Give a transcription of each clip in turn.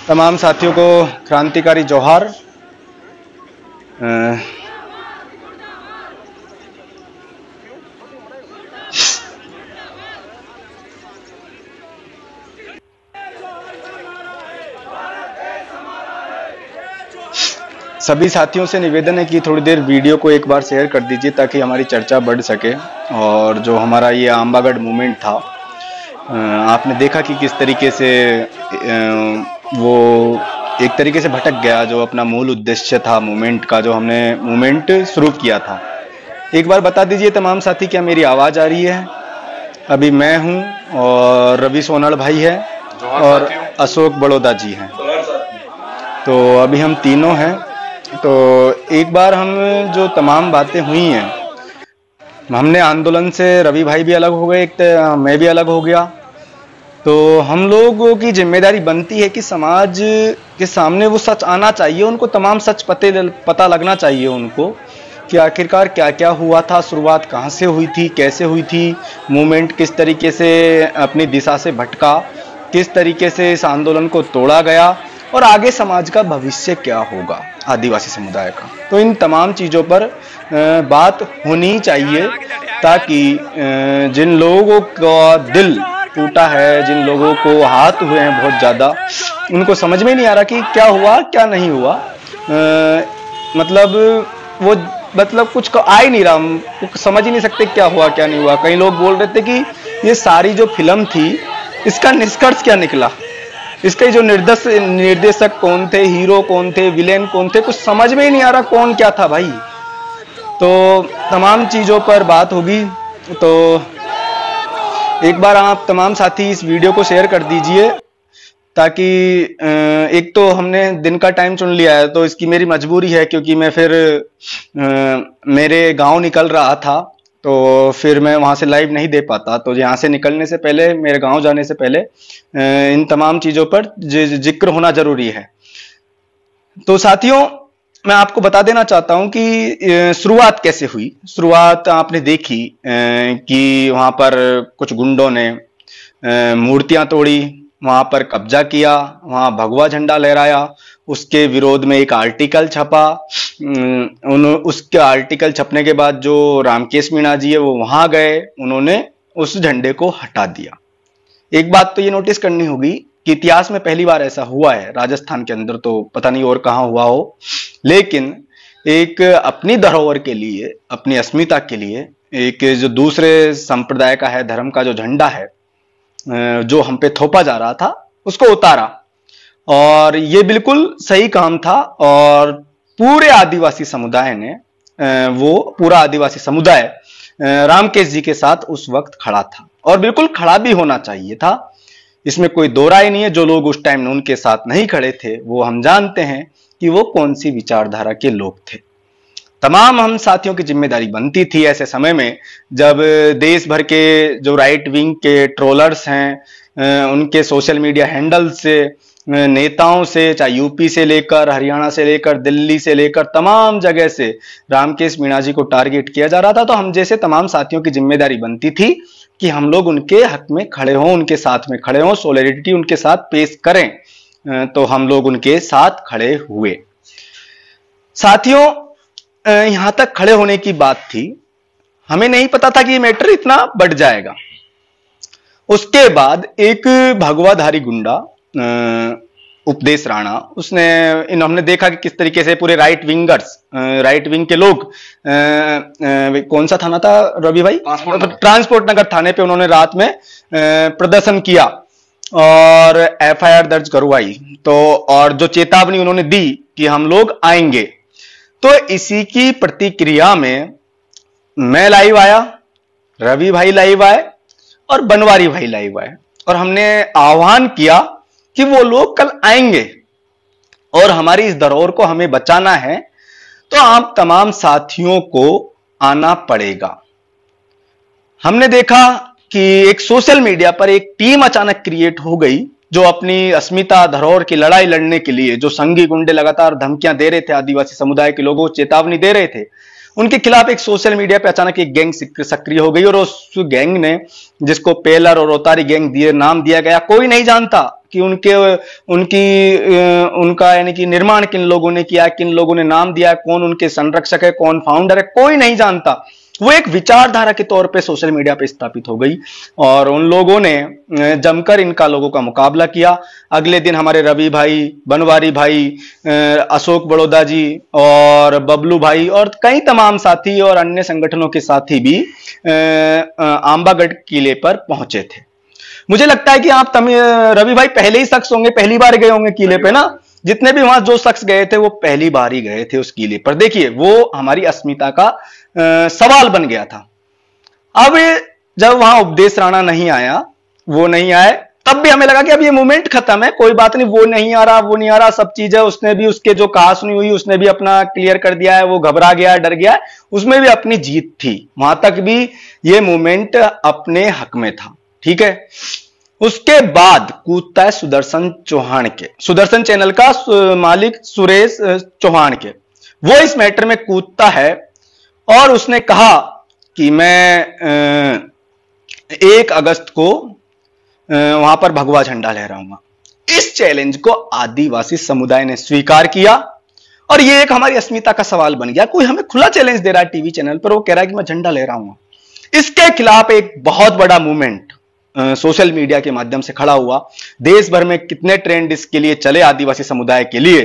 तमाम साथियों को क्रांतिकारी जोहार। सभी साथियों से निवेदन है कि थोड़ी देर वीडियो को एक बार शेयर कर दीजिए ताकि हमारी चर्चा बढ़ सके। और जो हमारा ये आंबागढ़ मूवमेंट था, आपने देखा कि किस तरीके से वो एक तरीके से भटक गया, जो अपना मूल उद्देश्य था मूवमेंट का, जो हमने मूवमेंट शुरू किया था। एक बार बता दीजिए तमाम साथी, क्या मेरी आवाज़ आ रही है? अभी मैं हूं और रवि सोनाल भाई है और अशोक बड़ौदा जी हैं, तो अभी हम तीनों हैं। तो एक बार हम जो तमाम बातें हुई हैं, हमने आंदोलन से रवि भाई भी अलग हो गए, एक मैं भी अलग हो गया। तो हम लोगों की जिम्मेदारी बनती है कि समाज के सामने वो सच आना चाहिए, उनको तमाम सच पता लगना चाहिए उनको कि आखिरकार क्या क्या हुआ था, शुरुआत कहाँ से हुई थी, कैसे हुई थी, मूवमेंट किस तरीके से अपनी दिशा से भटका, किस तरीके से इस आंदोलन को तोड़ा गया और आगे समाज का भविष्य क्या होगा आदिवासी समुदाय का। तो इन तमाम चीज़ों पर बात होनी चाहिए ताकि जिन लोगों का दिल टूटा है, जिन लोगों को हाथ हुए हैं बहुत ज़्यादा, उनको समझ में नहीं आ रहा कि क्या हुआ क्या नहीं हुआ। मतलब कुछ आ ही नहीं रहा, समझ ही नहीं सकते क्या हुआ क्या नहीं हुआ। कई लोग बोल रहे थे कि ये सारी जो फिल्म थी इसका निष्कर्ष क्या निकला, इसके जो निर्देशक कौन थे, हीरो कौन थे, विलेन कौन थे, कुछ समझ में ही नहीं आ रहा कौन क्या था भाई। तो तमाम चीज़ों पर बात होगी। तो एक बार आप तमाम साथी इस वीडियो को शेयर कर दीजिए ताकि एक तो हमने दिन का टाइम चुन लिया है, तो इसकी मेरी मजबूरी है क्योंकि मैं फिर मेरे गांव निकल रहा था, तो फिर मैं वहां से लाइव नहीं दे पाता। तो यहाँ से निकलने से पहले, मेरे गांव जाने से पहले इन तमाम चीज़ों पर जिक्र होना जरूरी है। तो साथियों, मैं आपको बता देना चाहता हूं कि शुरुआत कैसे हुई। शुरुआत आपने देखी कि वहां पर कुछ गुंडों ने मूर्तियां तोड़ी, वहां पर कब्जा किया, वहां भगवा झंडा लहराया, उसके विरोध में एक आर्टिकल छपा। उसके आर्टिकल छपने के बाद जो रामकेश मीणा जी है वो वहां गए, उन्होंने उस झंडे को हटा दिया। एक बात तो ये नोटिस करनी होगी कि इतिहास में पहली बार ऐसा हुआ है, राजस्थान के अंदर तो पता नहीं और कहाँ हुआ हो, लेकिन एक अपनी धरोहर के लिए, अपनी अस्मिता के लिए, एक जो दूसरे संप्रदाय का है, धर्म का जो झंडा है जो हम पे थोपा जा रहा था, उसको उतारा। और ये बिल्कुल सही काम था। और पूरे आदिवासी समुदाय ने, वो पूरा आदिवासी समुदाय रामकेश जी के साथ उस वक्त खड़ा था और बिल्कुल खड़ा भी होना चाहिए था, इसमें कोई दो राय नहीं है। जो लोग उस टाइम उनके साथ नहीं खड़े थे वो हम जानते हैं कि वो कौन सी विचारधारा के लोग थे। तमाम हम साथियों की जिम्मेदारी बनती थी ऐसे समय में जब देश भर के जो राइट विंग के ट्रोलर्स हैं, उनके सोशल मीडिया हैंडल से, नेताओं से, चाहे यूपी से लेकर, हरियाणा से लेकर, दिल्ली से लेकर, तमाम जगह से रामकेश मीणा जी को टारगेट किया जा रहा था। तो हम जैसे तमाम साथियों की जिम्मेदारी बनती थी कि हम लोग उनके हक में खड़े हों, उनके साथ में खड़े हों, सोलिडेरिटी उनके साथ पेश करें। तो हम लोग उनके साथ खड़े हुए। साथियों, यहां तक खड़े होने की बात थी, हमें नहीं पता था कि ये मैटर इतना बढ़ जाएगा। उसके बाद एक भगवाधारी गुंडा, उपदेश राणा, हमने देखा कि किस तरीके से पूरे राइट विंग के लोग, कौन सा थाना था रवि भाई, ट्रांसपोर्ट नगर थाने पे उन्होंने रात में प्रदर्शन किया और एफआईआर दर्ज करवाई। तो और जो चेतावनी उन्होंने दी कि हम लोग आएंगे, तो इसी की प्रतिक्रिया में मैं लाइव आया, रवि भाई लाइव आए और बनवारी भाई लाइव आए, और हमने आह्वान किया कि वो लोग कल आएंगे और हमारी इस धरोहर को हमें बचाना है, तो आप तमाम साथियों को आना पड़ेगा। हमने देखा कि एक सोशल मीडिया पर एक टीम अचानक क्रिएट हो गई जो अपनी अस्मिता, धरोहर की लड़ाई लड़ने के लिए, जो संघी गुंडे लगातार धमकियां दे रहे थे, आदिवासी समुदाय के लोगों को चेतावनी दे रहे थे, उनके खिलाफ एक सोशल मीडिया पे अचानक एक गैंग सक्रिय हो गई। और उस गैंग ने, जिसको पेलर और रोतारी गैंग नाम दिया गया, कोई नहीं जानता कि उनका यानी कि निर्माण किन लोगों ने किया, किन लोगों ने नाम दिया, कौन उनके संरक्षक है, कौन फाउंडर है, कोई नहीं जानता। वो एक विचारधारा के तौर पे सोशल मीडिया पे स्थापित हो गई और उन लोगों ने जमकर इनका लोगों का मुकाबला किया। अगले दिन हमारे रवि भाई, बनवारी भाई, अशोक बड़ौदा जी और बबलू भाई और कई तमाम साथी और अन्य संगठनों के साथी भी आंबागढ़ किले पर पहुंचे थे। मुझे लगता है कि आप रवि भाई पहले ही शख्स होंगे, पहली बार गए होंगे किले पे ना। जितने भी वहां जो शख्स गए थे वो पहली बार ही गए थे उस किले पर। देखिए वो हमारी अस्मिता का सवाल बन गया था। अब जब वहां उपदेश राणा नहीं आया, वो नहीं आए, तब भी हमें लगा कि अब ये मूवमेंट खत्म है, कोई बात नहीं, वो नहीं आ रहा, वो नहीं आ रहा, सब चीज है। उसने भी उसके जो कहा सुनी हुई उसने भी अपना क्लियर कर दिया है, वो घबरा गया, डर गया, उसमें भी अपनी जीत थी। वहां तक भी ये मूवमेंट अपने हक में था, ठीक है। उसके बाद कूदता है सुदर्शन चौहान के, सुदर्शन चैनल का मालिक सुरेश चौहान के। वो इस मैटर में कूदता है और उसने कहा कि मैं 1 अगस्त को वहां पर भगवा झंडा लहराऊंगा। इस चैलेंज को आदिवासी समुदाय ने स्वीकार किया और ये एक हमारी अस्मिता का सवाल बन गया। कोई हमें खुला चैलेंज दे रहा है टीवी चैनल पर, वो कह रहा है कि मैं झंडा लहराऊंगा। इसके खिलाफ एक बहुत बड़ा मूवमेंट सोशल मीडिया के माध्यम से खड़ा हुआ। देश भर में कितने ट्रेंड इसके लिए चले आदिवासी समुदाय के लिए,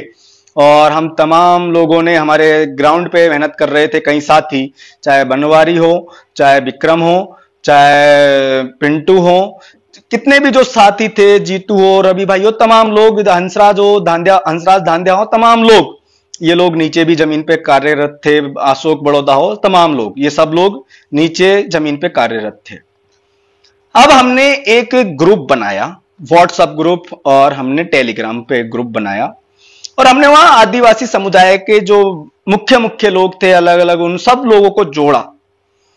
और हम तमाम लोगों ने हमारे ग्राउंड पे मेहनत कर रहे थे। कई साथी, चाहे बनवारी हो, चाहे विक्रम हो, चाहे पिंटू हो, कितने भी जो साथी थे, जीतू हो, रवि भाई हो, तमाम लोग, हंसराज धांध्या हो, तमाम लोग, ये लोग नीचे भी जमीन पे कार्यरत थे। अशोक बड़ौदा हो, तमाम लोग, ये सब लोग नीचे जमीन पे कार्यरत थे। अब हमने एक ग्रुप बनाया, व्हाट्सएप ग्रुप, और हमने टेलीग्राम पे एक ग्रुप बनाया और हमने वहां आदिवासी समुदाय के जो मुख्य लोग थे अलग अलग, उन सब लोगों को जोड़ा।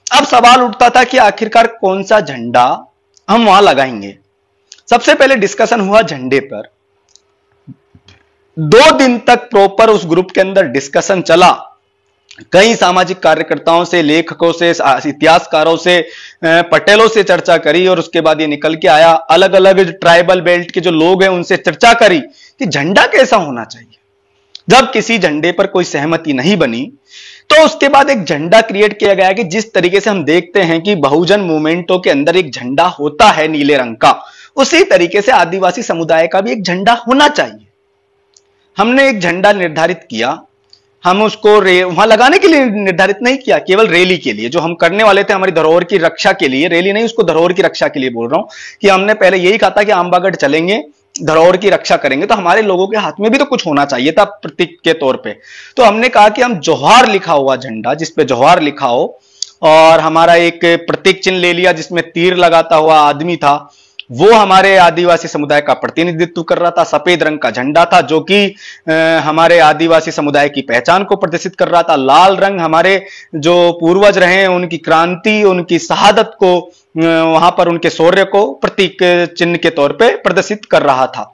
अब सवाल उठता था कि आखिरकार कौन सा झंडा हम वहां लगाएंगे। सबसे पहले डिस्कशन हुआ झंडे पर। 2 दिन तक प्रॉपर उस ग्रुप के अंदर डिस्कशन चला। कई सामाजिक कार्यकर्ताओं से, लेखकों से, इतिहासकारों से, पटेलों से चर्चा करी और उसके बाद ये निकल के आया। अलग अलग ट्राइबल बेल्ट के जो लोग हैं उनसे चर्चा करी कि झंडा कैसा होना चाहिए। जब किसी झंडे पर कोई सहमति नहीं बनी तो उसके बाद एक झंडा क्रिएट किया गया कि जिस तरीके से हम देखते हैं कि बहुजन मूवमेंटों के अंदर एक झंडा होता है नीले रंग का, उसी तरीके से आदिवासी समुदाय का भी एक झंडा होना चाहिए। हमने एक झंडा निर्धारित किया। हम उसको वहां लगाने के लिए निर्धारित नहीं किया, केवल रैली के लिए जो हम करने वाले थे, हमारी धरोहर की रक्षा के लिए। रैली नहीं, उसको धरोहर की रक्षा के लिए बोल रहा हूं कि हमने पहले यही कहा था कि आंबागढ़ चलेंगे, धरोहर की रक्षा करेंगे, तो हमारे लोगों के हाथ में भी तो कुछ होना चाहिए था प्रतीक के तौर पे। तो हमने कहा कि हम जोहार लिखा हुआ झंडा, जिसपे जोहार लिखा हो, और हमारा एक प्रतीक चिन्ह ले लिया जिसमें तीर लगाता हुआ आदमी था, वो हमारे आदिवासी समुदाय का प्रतिनिधित्व कर रहा था। सफेद रंग का झंडा था जो कि हमारे आदिवासी समुदाय की पहचान को प्रदर्शित कर रहा था। लाल रंग हमारे जो पूर्वज रहे, उनकी क्रांति, उनकी शहादत को, वहां पर उनके शौर्य को प्रतीक चिन्ह के तौर पे प्रदर्शित कर रहा था।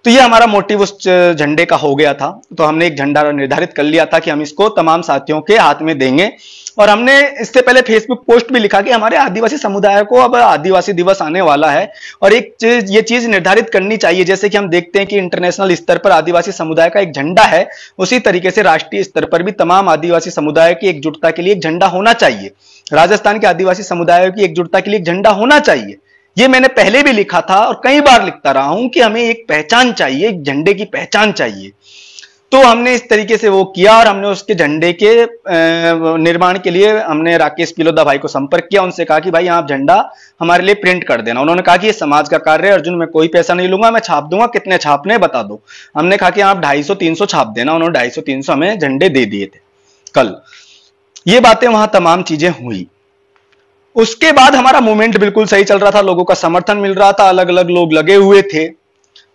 तो ये हमारा मोटिव उस झंडे का हो गया था। तो हमने एक झंडा निर्धारित कर लिया था कि हम इसको तमाम साथियों के हाथ में देंगे। और हमने इससे पहले फेसबुक पोस्ट भी लिखा कि हमारे आदिवासी समुदाय को अब आदिवासी दिवस आने वाला है और एक ये चीज निर्धारित करनी चाहिए, जैसे कि हम देखते हैं कि इंटरनेशनल स्तर पर आदिवासी समुदाय का एक झंडा है, उसी तरीके से राष्ट्रीय स्तर पर भी तमाम आदिवासी समुदाय की एकजुटता के लिए एक झंडा होना चाहिए। राजस्थान के आदिवासी समुदायों की एकजुटता के लिए एक झंडा होना चाहिए। ये मैंने पहले भी लिखा था और कई बार लिखता रहा हूं कि हमें एक पहचान चाहिए, एक झंडे की पहचान चाहिए। तो हमने इस तरीके से वो किया और हमने उसके झंडे के निर्माण के लिए हमने राकेश पिलोदा भाई को संपर्क किया। उनसे कहा कि भाई आप झंडा हमारे लिए प्रिंट कर देना। उन्होंने कहा कि ये समाज का कार्य है अर्जुन, मैं कोई पैसा नहीं लूंगा, मैं छाप दूंगा, कितने छापने बता दो। हमने कहा कि आप 250-300 छाप देना। उन्होंने 250-300 हमें झंडे दे दिए थे कल। ये बातें वहां तमाम चीजें हुई। उसके बाद हमारा मूवमेंट बिल्कुल सही चल रहा था, लोगों का समर्थन मिल रहा था, अलग अलग लोग लगे हुए थे।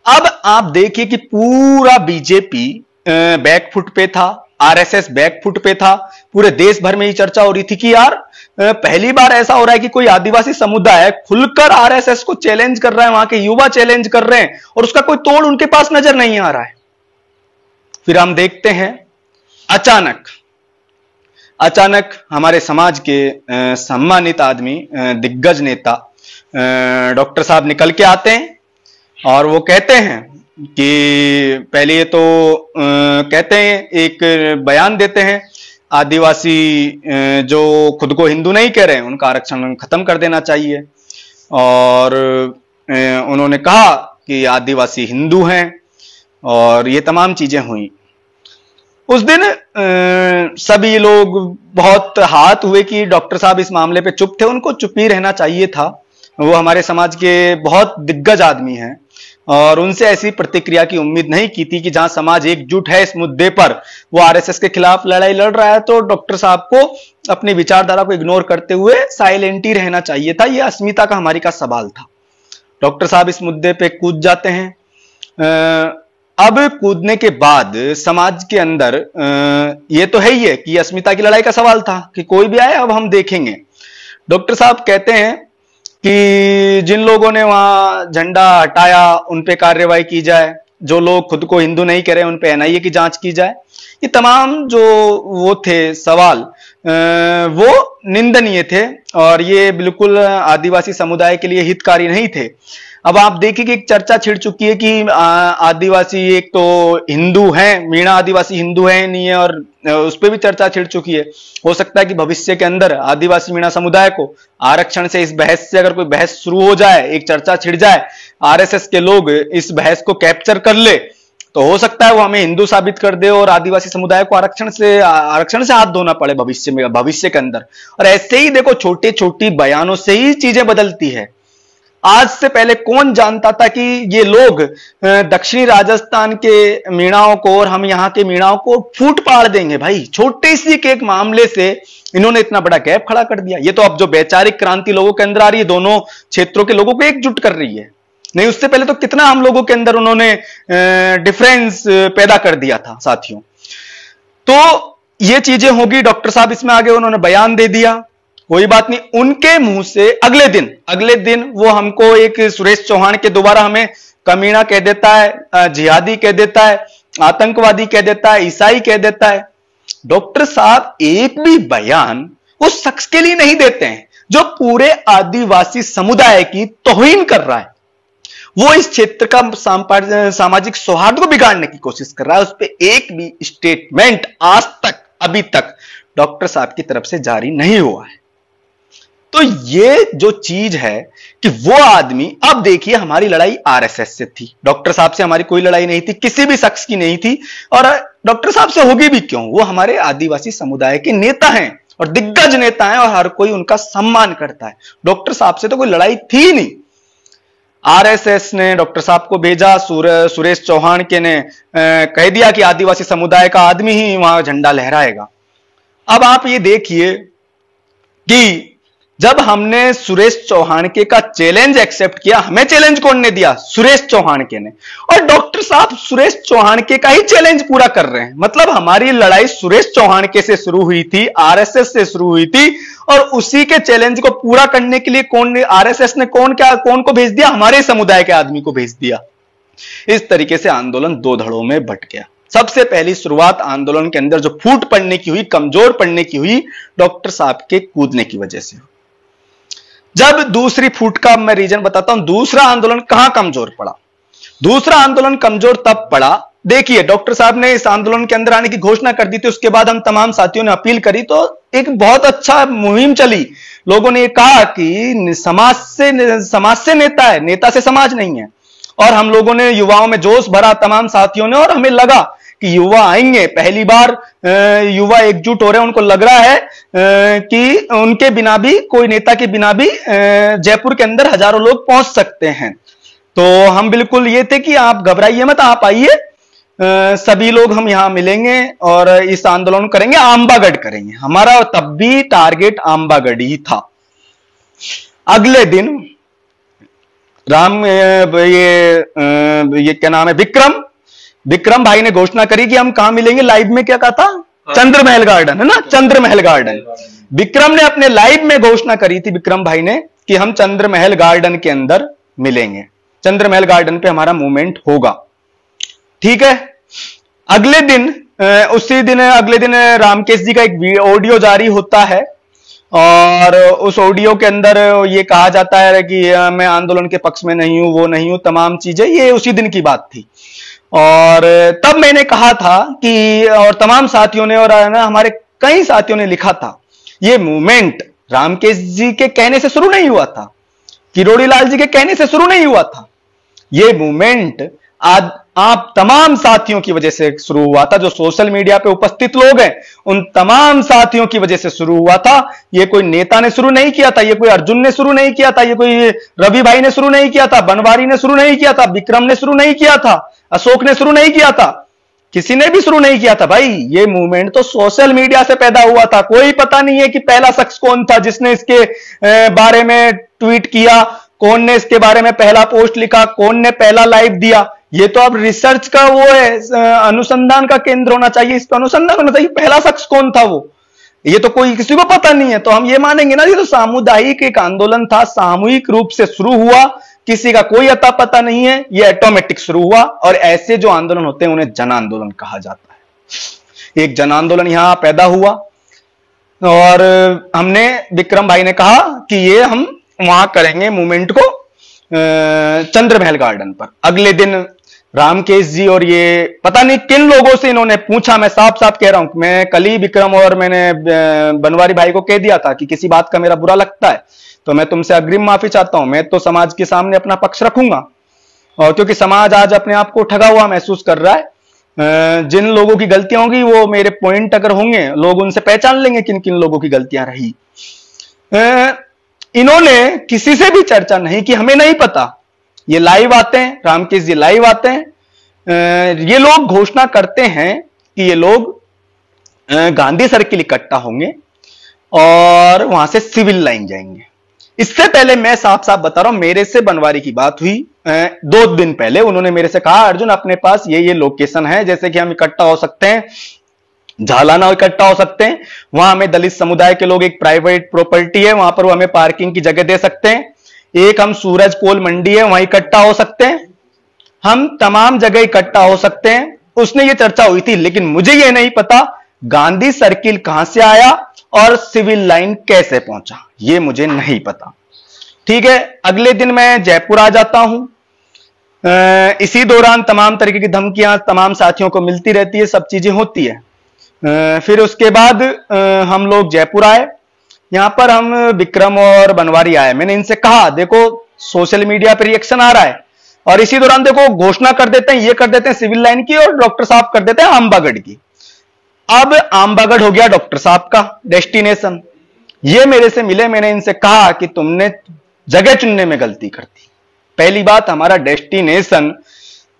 अब आप देखिए कि पूरा बीजेपी बैकफुट पे था, आरएसएस बैकफुट पे था। पूरे देश भर में ही चर्चा हो रही थी कि यार पहली बार ऐसा हो रहा है कि कोई आदिवासी समुदाय खुलकर आरएसएस को चैलेंज कर रहा है, वहां के युवा चैलेंज कर रहे हैं और उसका कोई तोड़ उनके पास नजर नहीं आ रहा है। फिर हम देखते हैं अचानक हमारे समाज के सम्मानित आदमी, दिग्गज नेता डॉक्टर साहब निकल के आते हैं और वो कहते हैं कि पहले ये तो कहते हैं, एक बयान देते हैं, आदिवासी जो खुद को हिंदू नहीं कह रहे हैं उनका आरक्षण खत्म कर देना चाहिए। और उन्होंने कहा कि आदिवासी हिंदू हैं, और ये तमाम चीजें हुई। उस दिन सभी लोग बहुत हाथ हुए कि डॉक्टर साहब इस मामले पे चुप थे, उनको चुप ही रहना चाहिए था। वो हमारे समाज के बहुत दिग्गज आदमी हैं और उनसे ऐसी प्रतिक्रिया की उम्मीद नहीं की थी कि जहां समाज एकजुट है इस मुद्दे पर, वो आरएसएस के खिलाफ लड़ाई लड़ रहा है, तो डॉक्टर साहब को अपनी विचारधारा को इग्नोर करते हुए साइलेंट ही रहना चाहिए था। यह अस्मिता का हमारी का सवाल था। डॉक्टर साहब इस मुद्दे पे कूद जाते हैं। अब कूदने के बाद समाज के अंदर ये तो है ही है कि अस्मिता की लड़ाई का सवाल था कि कोई भी आए अब हम देखेंगे। डॉक्टर साहब कहते हैं कि जिन लोगों ने वहां झंडा हटाया उन पे कार्रवाई की जाए, जो लोग खुद को हिंदू नहीं कह रहे उन पे एनआईए की जांच की जाए। ये तमाम जो वो थे सवाल वो निंदनीय थे और ये बिल्कुल आदिवासी समुदाय के लिए हितकारी नहीं थे। अब आप देखिए कि एक चर्चा छिड़ चुकी है कि आदिवासी एक तो हिंदू हैं, मीणा आदिवासी हिंदू है नहीं है, और उस पर भी चर्चा छिड़ चुकी है। हो सकता है कि भविष्य के अंदर आदिवासी मीणा समुदाय को आरक्षण से, इस बहस से अगर कोई बहस शुरू हो जाए, एक चर्चा छिड़ जाए, आरएसएस के लोग इस बहस को कैप्चर कर ले, तो हो सकता है वो हमें हिंदू साबित कर दे और आदिवासी समुदाय को आरक्षण से हाथ धोना पड़े भविष्य के अंदर। और ऐसे ही देखो छोटी छोटी बयानों से ही चीजें बदलती है। आज से पहले कौन जानता था कि ये लोग दक्षिणी राजस्थान के मीणाओं को और हम यहाँ के मीणाओं को फूट पाड़ देंगे। भाई छोटे सी के एक मामले से इन्होंने इतना बड़ा गैप खड़ा कर दिया। ये तो अब जो वैचारिक क्रांति लोगों के अंदर आ रही है, दोनों क्षेत्रों के लोगों को एकजुट कर रही है। नहीं, उससे पहले तो कितना हम लोगों के अंदर उन्होंने डिफरेंस पैदा कर दिया था साथियों। तो ये चीजें होगी। डॉक्टर साहब इसमें आगे उन्होंने बयान दे दिया, कोई बात नहीं। उनके मुंह से अगले दिन वो हमको एक सुरेश चौहान के दोबारा हमें कमीना कह देता है, जिहादी कह देता है, आतंकवादी कह देता है, ईसाई कह देता है। डॉक्टर साहब एक भी बयान उस शख्स के लिए नहीं देते हैं जो पूरे आदिवासी समुदाय की तौहीन कर रहा है। वो इस क्षेत्र का सामाजिक सौहार्द को बिगाड़ने की कोशिश कर रहा है। उस पर एक भी स्टेटमेंट आज तक, अभी तक डॉक्टर साहब की तरफ से जारी नहीं हुआ है। तो ये जो चीज है कि वो आदमी, अब देखिए हमारी लड़ाई आरएसएस से थी, डॉक्टर साहब से हमारी कोई लड़ाई नहीं थी, किसी भी शख्स की नहीं थी। और डॉक्टर साहब से होगी भी क्यों, वो हमारे आदिवासी समुदाय के नेता हैं और दिग्गज नेता हैं और हर कोई उनका सम्मान करता है। डॉक्टर साहब से तो कोई लड़ाई थी नहीं। आरएसएस ने डॉक्टर साहब को भेजा, सुरेश चौहान के ने कह दिया कि आदिवासी समुदाय का आदमी ही वहां झंडा लहराएगा। अब आप ये देखिए कि जब हमने सुरेश चौहान के का चैलेंज एक्सेप्ट किया, हमें चैलेंज कौन ने दिया? सुरेश चौहान के ने। और डॉक्टर साहब सुरेश चौहान के का ही चैलेंज पूरा कर रहे हैं। मतलब हमारी लड़ाई सुरेश चौहान के से शुरू हुई थी, आरएसएस से शुरू हुई थी, और उसी के चैलेंज को पूरा करने के लिए आरएसएस ने कौन को भेज दिया? हमारे समुदाय के आदमी को भेज दिया। इस तरीके से आंदोलन दो धड़ों में बट गया। सबसे पहली शुरुआत आंदोलन के अंदर जो फूट पड़ने की हुई, कमजोर पड़ने की हुई, डॉक्टर साहब के कूदने की वजह से। जब दूसरी फूट का मैं रीजन बताता हूं, दूसरा आंदोलन कहां कमजोर पड़ा। दूसरा आंदोलन कमजोर तब पड़ा, देखिए डॉक्टर साहब ने इस आंदोलन के अंदर आने की घोषणा कर दी थी, उसके बाद हम तमाम साथियों ने अपील करी, तो एक बहुत अच्छा मुहिम चली। लोगों ने कहा कि समाज से नेता है, नेता से समाज नहीं है। और हम लोगों ने युवाओं में जोश भरा, तमाम साथियों ने, और हमें लगा कि युवा आएंगे, पहली बार युवा एकजुट हो रहे हैं। उनको लग रहा है कि उनके बिना भी, कोई नेता के बिना भी जयपुर के अंदर हजारों लोग पहुंच सकते हैं। तो हम बिल्कुल ये थे कि आप घबराइए मत, आप आइए, सभी लोग हम यहां मिलेंगे और इस आंदोलन करेंगे, आंबागढ़ करेंगे। हमारा तब भी टारगेट आंबागढ़ ही था। अगले दिन ये क्या नाम है, विक्रम भाई ने घोषणा करी कि हम कहां मिलेंगे। लाइव में क्या कहा था? चंद्रमहल गार्डन, है ना, चंद्रमहल गार्डन। विक्रम ने अपने लाइव में घोषणा करी थी, विक्रम भाई ने, कि हम चंद्रमहल गार्डन के अंदर मिलेंगे, चंद्रमहल गार्डन पे हमारा मूवमेंट होगा। ठीक है। अगले दिन रामकेश जी का एक ऑडियो जारी होता है और उस ऑडियो के अंदर ये कहा जाता है कि मैं आंदोलन के पक्ष में नहीं हूं, वो नहीं हूं, तमाम चीजें, ये उसी दिन की बात थी। और तब मैंने कहा था कि, और तमाम साथियों ने और ना हमारे कई साथियों ने लिखा था, ये मूवमेंट रामकेश जी के कहने से शुरू नहीं हुआ था, किरोड़ी लाल जी के कहने से शुरू नहीं हुआ था। ये मूवमेंट आज आप तमाम साथियों की वजह से शुरू हुआ था। जो सोशल मीडिया पे उपस्थित लोग हैं, उन तमाम साथियों की वजह से शुरू हुआ था। ये कोई नेता ने शुरू नहीं किया था, ये कोई अर्जुन ने शुरू नहीं किया था, ये कोई रवि भाई ने शुरू नहीं किया था, बनवारी ने शुरू नहीं किया था, विक्रम ने शुरू नहीं किया था, अशोक ने शुरू नहीं किया था, किसी ने भी शुरू नहीं किया था भाई। ये मूवमेंट तो सोशल मीडिया से पैदा हुआ था। कोई पता नहीं है कि पहला शख्स कौन था जिसने इसके बारे में ट्वीट किया, कौन ने इसके बारे में पहला पोस्ट लिखा, कौन ने पहला लाइव दिया। ये तो अब रिसर्च का वो है, अनुसंधान का केंद्र होना चाहिए, इस पर अनुसंधान होना चाहिए, पहला शख्स कौन था वो। ये तो कोई किसी को पता नहीं है। तो हम ये मानेंगे ना, ये तो सामुदायिक एक आंदोलन था, सामूहिक रूप से शुरू हुआ, किसी का कोई अता पता नहीं है, ये ऑटोमेटिक शुरू हुआ। और ऐसे जो आंदोलन होते हैं उन्हें जन आंदोलन कहा जाता है। एक जन आंदोलन यहां पैदा हुआ और हमने, विक्रम भाई ने कहा कि ये हम वहां करेंगे मूवमेंट को चंद्रमहल गार्डन पर। अगले दिन रामकेश जी और ये पता नहीं किन लोगों से इन्होंने पूछा, मैं साफ साफ कह रहा हूं, मैं कल ही विक्रम और मैंने बनवारी भाई को कह दिया था कि किसी बात का मेरा बुरा लगता है तो मैं तुमसे अग्रिम माफी चाहता हूं। मैं तो समाज के सामने अपना पक्ष रखूंगा, और क्योंकि समाज आज अपने आप को ठगा हुआ महसूस कर रहा है। जिन लोगों की गलतियां होंगी वो मेरे पॉइंट अगर होंगे, लोग उनसे पहचान लेंगे किन किन लोगों की गलतियां रही। इन्होंने किसी से भी चर्चा नहीं की, हमें नहीं पता। ये लाइव आते हैं, रामकेश जी लाइव आते हैं, ये लोग घोषणा करते हैं कि ये लोग गांधी सर्किल इकट्ठा होंगे और वहां से सिविल लाइन जाएंगे। इससे पहले मैं साफ साफ बता रहा हूं, मेरे से बनवारी की बात हुई 2 दिन पहले। उन्होंने मेरे से कहा, अर्जुन अपने पास ये लोकेशन है जैसे कि हम इकट्ठा हो सकते हैं, झालाना इकट्ठा हो सकते हैं, वहां हमें दलित समुदाय के लोग, एक प्राइवेट प्रॉपर्टी है वहां पर, वो हमें पार्किंग की जगह दे सकते हैं। एक हम सूरज पोल मंडी है वहां इकट्ठा हो सकते हैं, हम तमाम जगह इकट्ठा हो सकते हैं। उसने ये चर्चा हुई थी, लेकिन मुझे ये नहीं पता गांधी सर्किल कहां से आया और सिविल लाइन कैसे पहुंचा, ये मुझे नहीं पता। ठीक है, अगले दिन मैं जयपुर आ जाता हूं। इसी दौरान तमाम तरीके की धमकियां तमाम साथियों को मिलती रहती है, सब चीजें होती है। फिर उसके बाद हम लोग जयपुर आए, यहां पर हम विक्रम और बनवारी आए। मैंने इनसे कहा, देखो सोशल मीडिया पर रिएक्शन आ रहा है और इसी दौरान देखो घोषणा कर देते हैं, ये कर देते हैं सिविल लाइन की, और डॉक्टर साहब कर देते हैं आंबागढ़ की। अब आंबागढ़ हो गया डॉक्टर साहब का डेस्टिनेशन। ये मेरे से मिले, मैंने इनसे कहा कि तुमने जगह चुनने में गलती कर दी। पहली बात, हमारा डेस्टिनेशन,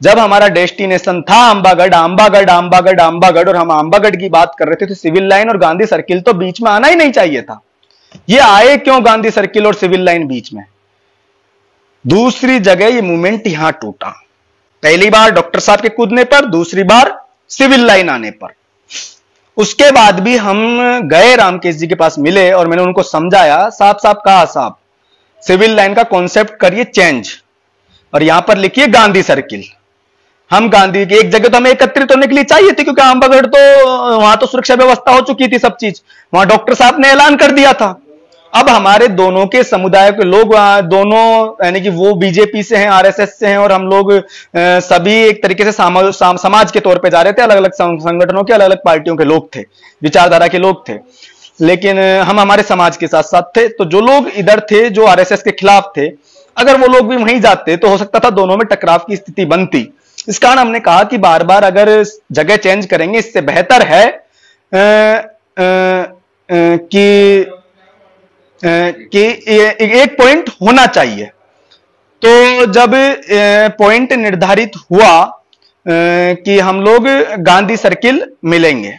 जब हमारा डेस्टिनेशन था आंबागढ़, आंबागढ़ आंबागढ़ आंबागढ़, और हम आंबागढ़ की बात कर रहे थे, तो सिविल लाइन और गांधी सर्किल तो बीच में आना ही नहीं चाहिए था। ये आए क्यों गांधी सर्किल और सिविल लाइन बीच में? दूसरी जगह ये मूवमेंट यहां टूटा, पहली बार डॉक्टर साहब के कूदने पर, दूसरी बार सिविल लाइन आने पर। उसके बाद भी हम गए रामकेश जी के पास मिले और मैंने उनको समझाया, साहब कहा, साहब सिविल लाइन का कॉन्सेप्ट करिए चेंज और यहां पर लिखिए गांधी सर्किल। हम गांधी की एक जगह तो हमें एकत्रित होने के लिए चाहिए थी, क्योंकि आंबागढ़ तो वहां तो सुरक्षा व्यवस्था हो चुकी थी, सब चीज वहां डॉक्टर साहब ने ऐलान कर दिया था। अब हमारे दोनों के समुदाय के लोग, दोनों यानी कि वो बीजेपी से हैं, आरएसएस से हैं, और हम लोग सभी एक तरीके से समाज के तौर पे जा रहे थे। अलग अलग संगठनों के, अलग अलग पार्टियों के लोग थे, विचारधारा के लोग थे, लेकिन हम हमारे समाज के साथ साथ थे। तो जो लोग इधर थे, जो आरएसएस के खिलाफ थे, अगर वो लोग भी वहीं जाते तो हो सकता था दोनों में टकराव की स्थिति बनती। इस कारण हमने कहा कि बार बार अगर जगह चेंज करेंगे, इससे बेहतर है कि एक पॉइंट होना चाहिए। तो जब पॉइंट निर्धारित हुआ कि हम लोग गांधी सर्किल मिलेंगे,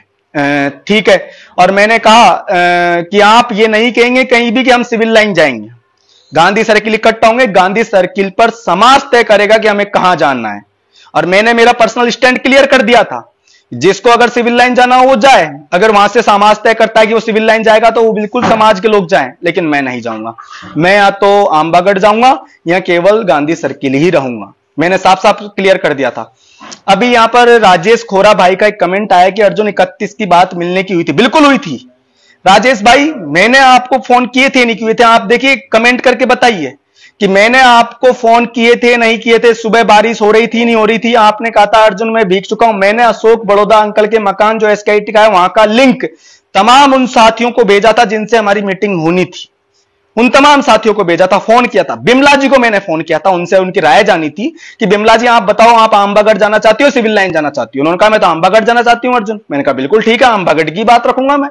ठीक है, और मैंने कहा कि आप ये नहीं कहेंगे कहीं भी कि हम सिविल लाइन जाएंगे, गांधी सर्किल इकट्ठा होंगे, गांधी सर्किल पर समाज तय करेगा कि हमें कहां जाना है। और मैंने मेरा पर्सनल स्टैंड क्लियर कर दिया था, जिसको अगर सिविल लाइन जाना हो वो जाए, अगर वहां से समाज तय करता है कि वो सिविल लाइन जाएगा तो वो बिल्कुल समाज के लोग जाएं, लेकिन मैं नहीं जाऊंगा। मैं या तो आंबागढ़ जाऊंगा या केवल गांधी सर्किल ही रहूंगा। मैंने साफ साफ क्लियर कर दिया था। अभी यहां पर राजेश खोरा भाई का एक कमेंट आया कि अर्जुन 31 की बात मिलने की हुई थी। बिल्कुल हुई थी, राजेश भाई मैंने आपको फोन किए थे नहीं किए थे, आप देखिए कमेंट करके बताइए कि मैंने आपको फोन किए थे नहीं किए थे। सुबह बारिश हो रही थी नहीं हो रही थी, आपने कहा था अर्जुन मैं भीग चुका हूं। मैंने अशोक बड़ौदा अंकल के मकान जो एसकेआईटी का है वहां का लिंक तमाम उन साथियों को भेजा था जिनसे हमारी मीटिंग होनी थी, उन तमाम साथियों को भेजा था, फोन किया था। बिमला जी को मैंने फोन किया था, उनसे उनकी राय जानी थी कि बिमला जी आप बताओ आप आंबागढ़ जाना चाहती हो सिविल लाइन जाना चाहती हो। उन्होंने कहा मैं तो आंबागढ़ जाना चाहती हूं अर्जुन। मैंने कहा बिल्कुल ठीक है, आंबागढ़ की बात रखूंगा मैं।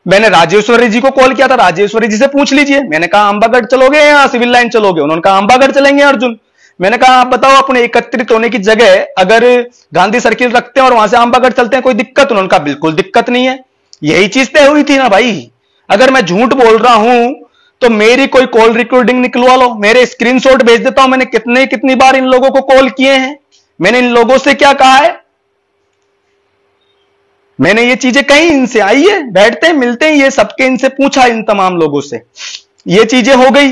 मैंने राजेश्वरी जी को कॉल किया था, राजेश्वरी जी से पूछ लीजिए। मैंने कहा आंबागढ़ चलोगे या सिविल लाइन चलोगे? उन्होंने कहा आंबागढ़ चलेंगे अर्जुन। मैंने कहा आप बताओ अपने एकत्रित होने की जगह अगर गांधी सर्किल रखते हैं और वहां से आंबागढ़ चलते हैं कोई दिक्कत? उन्होंने कहा बिल्कुल दिक्कत नहीं है। यही चीज तय हुई थी ना भाई। अगर मैं झूठ बोल रहा हूं तो मेरी कोई कॉल रिकॉर्डिंग निकलवा लो, मेरे स्क्रीनशॉट भेज देता हूं। मैंने कितनी बार इन लोगों को कॉल किए हैं, मैंने इन लोगों से क्या कहा है, मैंने ये चीजें कही इनसे। आइए बैठते हैं मिलते हैं, ये सबके इनसे पूछा इन तमाम लोगों से, ये चीजें हो गई।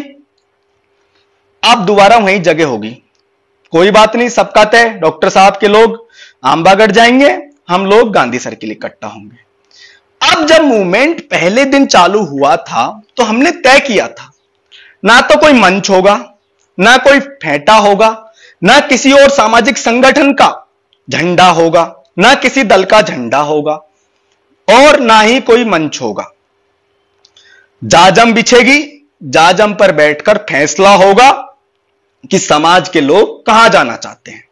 अब दोबारा वही जगह होगी, कोई बात नहीं, सबका तय। डॉक्टर साहब के लोग आंबागढ़ जाएंगे, हम लोग गांधी सर्किल इकट्ठा होंगे। अब जब मूवमेंट पहले दिन चालू हुआ था तो हमने तय किया था ना तो कोई मंच होगा, ना कोई फेंटा होगा, ना किसी और सामाजिक संगठन का झंडा होगा, ना किसी दल का झंडा होगा और ना ही कोई मंच होगा। जाजम बिछेगी, जाजम पर बैठकर फैसला होगा कि समाज के लोग कहां जाना चाहते हैं।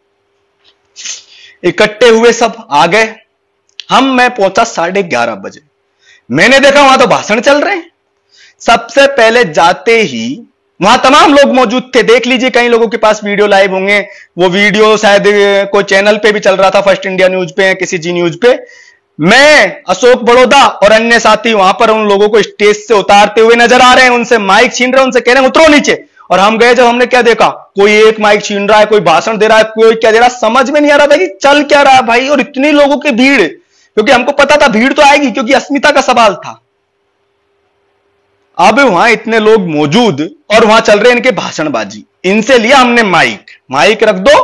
इकट्ठे हुए सब आ गए। मैं पहुंचा 11:30 बजे। मैंने देखा वहां तो भाषण चल रहे हैं। सबसे पहले जाते ही वहां तमाम लोग मौजूद थे, देख लीजिए कई लोगों के पास वीडियो लाइव होंगे, वो वीडियो शायद कोई चैनल पे भी चल रहा था, फर्स्ट इंडिया न्यूज पे, किसी जी न्यूज पे। मैं, अशोक बड़ौदा और अन्य साथी वहां पर उन लोगों को स्टेज से उतारते हुए नजर आ रहे हैं, उनसे माइक छीन रहे हैं, उनसे कह रहे हैं उतरो नीचे। और हम गए जब हमने क्या देखा, कोई एक माइक छीन रहा है, कोई भाषण दे रहा है, कोई क्या दे रहा है, समझ में नहीं आ रहा था कि चल क्या रहा है भाई। और इतनी लोगों की भीड़, क्योंकि हमको पता था भीड़ तो आएगी क्योंकि अस्मिता का सवाल था। अब वहां इतने लोग मौजूद और वहां चल रहे इनके भाषणबाजी। इनसे लिया हमने माइक रख दो,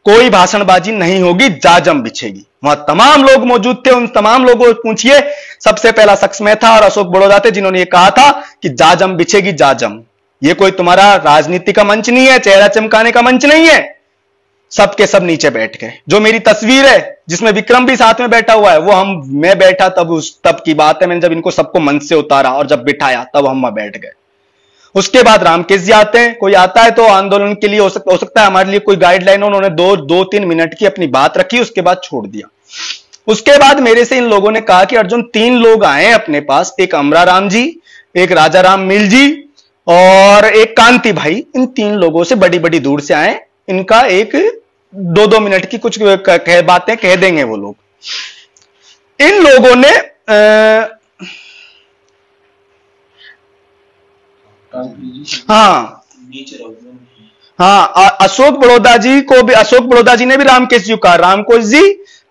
कोई भाषणबाजी नहीं होगी, जाजम बिछेगी। वहां तमाम लोग मौजूद थे, उन तमाम लोगों को पूछिए। सबसे पहला शख्स मैं था और अशोक बड़ौदा थे जिन्होंने ये कहा था कि जाजम बिछेगी, जाजम। ये कोई तुम्हारा राजनीति का मंच नहीं है, चेहरा चमकाने का मंच नहीं है। सबके सब नीचे बैठ गए। जो मेरी तस्वीर है जिसमें विक्रम भी साथ में बैठा हुआ है, वो मैं बैठा तब की बात है। मैंने जब इनको सबको मंच से उतारा और जब बिठाया तब हम बैठ गए। उसके बाद रामकेश जी आते हैं, कोई आता है तो आंदोलन के लिए हो सकता है हमारे लिए कोई गाइडलाइन, उन्होंने 2-3 मिनट की अपनी बात रखी, उसके बाद छोड़ दिया। उसके बाद मेरे से इन लोगों ने कहा कि अर्जुन 3 लोग आए अपने पास, एक अमरा राम जी, एक राजा राम मिल जी और एक कांति भाई। इन 3 लोगों से बड़ी बड़ी दूर से आए, इनका एक 2-2 मिनट की कुछ बातें कह देंगे वो लोग। इन लोगों ने अशोक बड़ौदा जी को भी, अशोक बड़ौदा जी ने भी रामकेश जी को कहा, रामकेश जी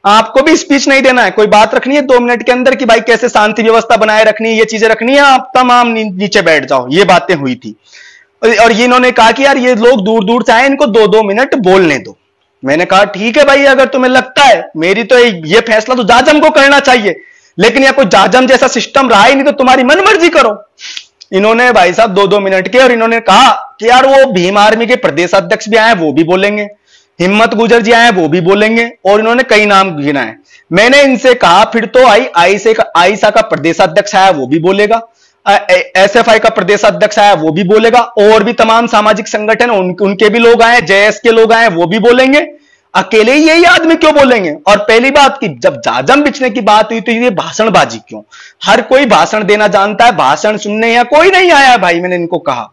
आपको भी स्पीच नहीं देना है, कोई बात रखनी है 2 मिनट के अंदर कि भाई कैसे शांति व्यवस्था बनाए रखनी है, ये चीजें रखनी है, आप तमाम नीचे बैठ जाओ। ये बातें हुई थी। और ये इन्होंने कहा कि यार ये लोग दूर दूर से आए, इनको 2-2 मिनट बोलने दो। मैंने कहा ठीक है भाई, अगर तुम्हें लगता है, मेरी तो ये फैसला तो जाजम को करना चाहिए, लेकिन या कोई जाजम जैसा सिस्टम रहा ही नहीं तो तुम्हारी मनमर्जी करो। इन्होंने भाई साहब 2-2 मिनट के, और इन्होंने कहा कि यार वो भीम आर्मी के प्रदेश अध्यक्ष भी आए, वो भी बोलेंगे, हिम्मत गुजर जी आए, वो भी बोलेंगे, और इन्होंने कई नाम गिनाए। मैंने इनसे कहा फिर तो आईसा का प्रदेश अध्यक्ष आया, वो भी बोलेगा, एसएफआई का प्रदेश अध्यक्ष आया, वो भी बोलेगा, और भी तमाम सामाजिक संगठन उनके भी लोग आए, जेएस के लोग आए, वो भी बोलेंगे। अकेले ही यही आदमी क्यों बोलेंगे? और पहली बात कि जब जाजम बिछने की बात हुई तो ये भाषणबाजी क्यों? हर कोई भाषण देना जानता है, भाषण सुनने या कोई नहीं आया भाई। मैंने इनको कहा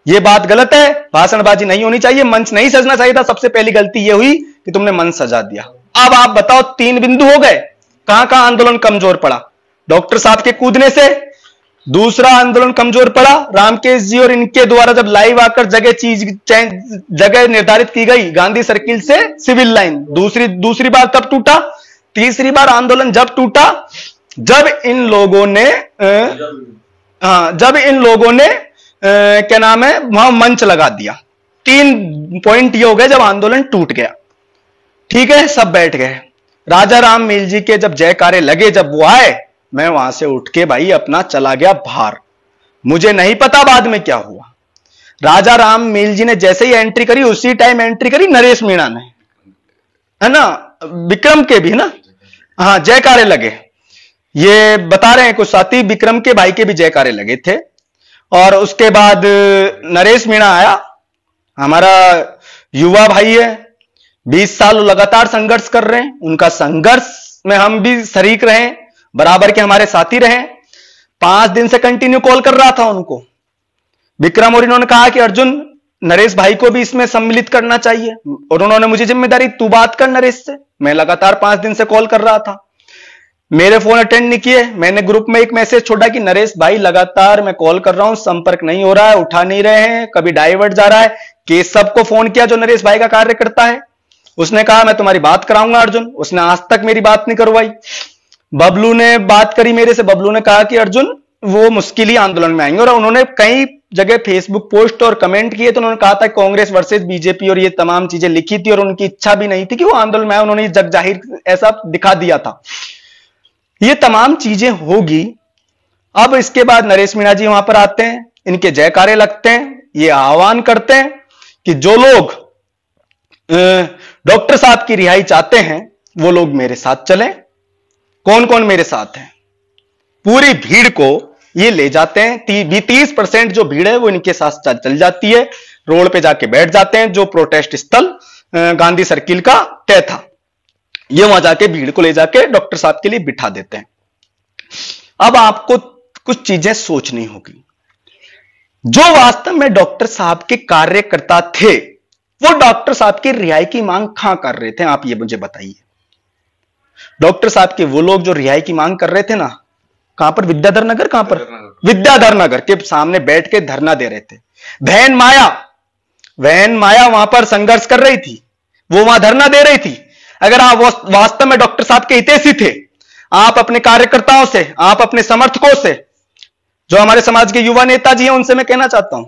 यह बात गलत है, भाषणबाजी नहीं होनी चाहिए, मंच नहीं सजना चाहिए था। सबसे पहली गलती यह हुई कि तुमने मंच सजा दिया। अब आप बताओ 3 बिंदु हो गए, कहां कहां आंदोलन कमजोर पड़ा? डॉक्टर साहब के कूदने से। दूसरा आंदोलन कमजोर पड़ा रामकेश जी और इनके द्वारा जब लाइव आकर जगह निर्धारित की गई गांधी सर्किल से सिविल लाइन। दूसरी बार तब टूटा। तीसरी बार आंदोलन जब टूटा जब इन लोगों ने क्या नाम है, वहां मंच लगा दिया। 3 पॉइंट ये हो गए जब आंदोलन टूट गया। ठीक है, सब बैठ गए। राजा राम मील जी के जब जयकारे लगे, जब वो आए, मैं वहां से उठ के भाई अपना चला गया बाहर। मुझे नहीं पता बाद में क्या हुआ। राजा राम मील जी ने जैसे ही एंट्री करी उसी टाइम एंट्री करी नरेश मीणा ने, है ना, विक्रम के भी ना, हाँ जयकारे लगे। ये बता रहे हैं कुछ साथी, विक्रम के भाई के भी जयकारे लगे थे। और उसके बाद नरेश मीणा आया, हमारा युवा भाई है, 20 साल लगातार संघर्ष कर रहे हैं। उनका संघर्ष में हम भी शरीक रहे, बराबर के हमारे साथी रहे। 5 दिन से कंटिन्यू कॉल कर रहा था उनको विक्रम, और इन्होंने कहा कि अर्जुन नरेश भाई को भी इसमें सम्मिलित करना चाहिए। और उन्होंने मुझे जिम्मेदारी, तू बात कर नरेश से। मैं लगातार 5 दिन से कॉल कर रहा था, मेरे फोन अटेंड नहीं किए। मैंने ग्रुप में एक मैसेज छोड़ा कि नरेश भाई लगातार मैं कॉल कर रहा हूं, संपर्क नहीं हो रहा है, उठा नहीं रहे हैं, कभी डाइवर्ट जा रहा है। केशव को फोन किया जो नरेश भाई का कार्य करता है, उसने कहा मैं तुम्हारी बात कराऊंगा अर्जुन, उसने आज तक मेरी बात नहीं करवाई। बबलू ने बात करी मेरे से, बबलू ने कहा कि अर्जुन वो मुश्किल ही आंदोलन में आएंगे। और उन्होंने कई जगह फेसबुक पोस्ट और कमेंट किए, तो उन्होंने कहा था कांग्रेस वर्सेस बीजेपी और ये तमाम चीजें लिखी थी, और उनकी इच्छा भी नहीं थी कि वो आंदोलन में आए। उन्होंने जग जाहिर ऐसा दिखा दिया था। ये तमाम चीजें होगी। अब इसके बाद नरेश मीणा जी वहां पर आते हैं, इनके जयकारे लगते हैं, ये आह्वान करते हैं कि जो लोग डॉक्टर साहब की रिहाई चाहते हैं वो लोग मेरे साथ चलें। कौन कौन मेरे साथ है? पूरी भीड़ को ये ले जाते हैं। 30% जो भीड़ है वो इनके साथ चल जाती है, रोड पे जाके बैठ जाते हैं। जो प्रोटेस्ट स्थल गांधी सर्किल का तय था, ये वहां जाके भीड़ को ले जाके डॉक्टर साहब के लिए बिठा देते हैं। अब आपको कुछ चीजें सोचनी होगी। जो वास्तव में डॉक्टर साहब के कार्यकर्ता थे वो डॉक्टर साहब की रिहाई की मांग कहां कर रहे थे, आप ये मुझे बताइए। डॉक्टर साहब के वो लोग जो रिहाई की मांग कर रहे थे ना, कहां पर? विद्याधर नगर। कहां पर? विद्याधर नगर के सामने बैठ के धरना दे रहे थे। बहन माया वहां पर संघर्ष कर रही थी, वो वहां धरना दे रही थी। अगर आप वास्तव में डॉक्टर साहब के हितैषी थे, आप अपने कार्यकर्ताओं से, आप अपने समर्थकों से, जो हमारे समाज के युवा नेताजी हैं उनसे मैं कहना चाहता हूं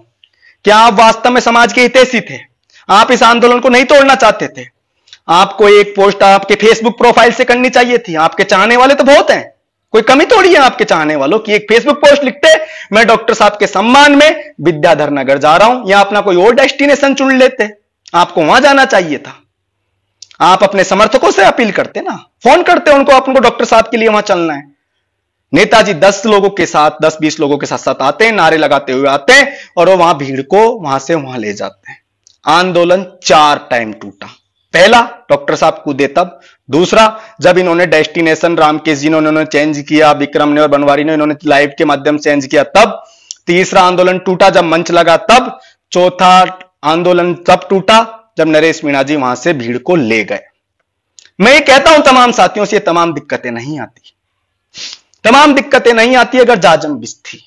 कि आप वास्तव में समाज के हितैषी थे, आप इस आंदोलन को नहीं तोड़ना चाहते थे, आपको एक पोस्ट आपके फेसबुक प्रोफाइल से करनी चाहिए थी। आपके चाहने वाले तो बहुत हैं, कोई कमी थोड़ी है आपके चाहने वालों की। एक फेसबुक पोस्ट लिखते मैं डॉक्टर साहब के सम्मान में विद्याधर नगर जा रहा हूं, या अपना कोई और डेस्टिनेशन चुन लेते, आपको वहां जाना चाहिए था। आप अपने समर्थकों से अपील करते ना, फोन करते उनको, आपको डॉक्टर साहब के लिए वहां चलना है। नेताजी 10 लोगों के साथ, 10-20 लोगों के साथ साथ आते हैं, नारे लगाते हुए आते हैं, और वो वहां भीड़ को वहां से वहां ले जाते हैं। आंदोलन 4 टाइम टूटा। पहला, डॉक्टर साहब कूदे तब। दूसरा, जब इन्होंने डेस्टिनेशन रामकेश जी ने उन्होंने चेंज किया, विक्रम ने और बनवारी ने इन्होंने लाइव के माध्यम से चेंज किया तब। तीसरा आंदोलन टूटा जब मंच लगा तब। चौथा आंदोलन तब टूटा जब नरेश मीणा जी वहां से भीड़ को ले गए। मैं ये कहता हूं तमाम साथियों से, तमाम दिक्कतें नहीं आती, तमाम दिक्कतें नहीं आती अगर जाजम बिस्ती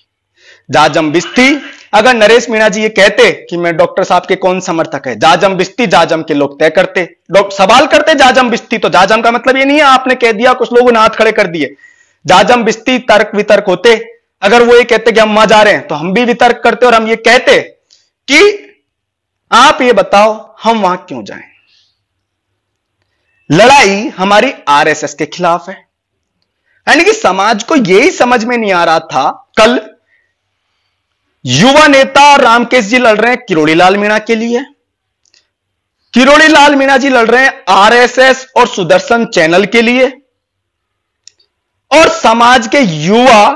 अगर नरेश मीणा जी ये कहते कि मैं डॉक्टर साहब के कौन समर्थक है, जाजम बिस्ती, जाजम के लोग तय करते, सवाल करते जाजम बिस्ती। तो जाजम का मतलब ये नहीं है आपने कह दिया कुछ लोगों ने हाथ खड़े कर दिए। जाजम बिस्ती तर्क वितर्क होते। अगर वो ये कहते कि हम वहां जा रहे हैं तो हम भी वितर्क करते, और हम ये कहते कि आप ये बताओ हम वहां क्यों जाएं। लड़ाई हमारी आरएसएस के खिलाफ है, यानी कि समाज को यही समझ में नहीं आ रहा था। कल युवा नेता रामकेश जी लड़ रहे हैं किरोड़ी लाल मीणा के लिए, किरोड़ी लाल मीणा जी लड़ रहे हैं आरएसएस और सुदर्शन चैनल के लिए, और समाज के युवा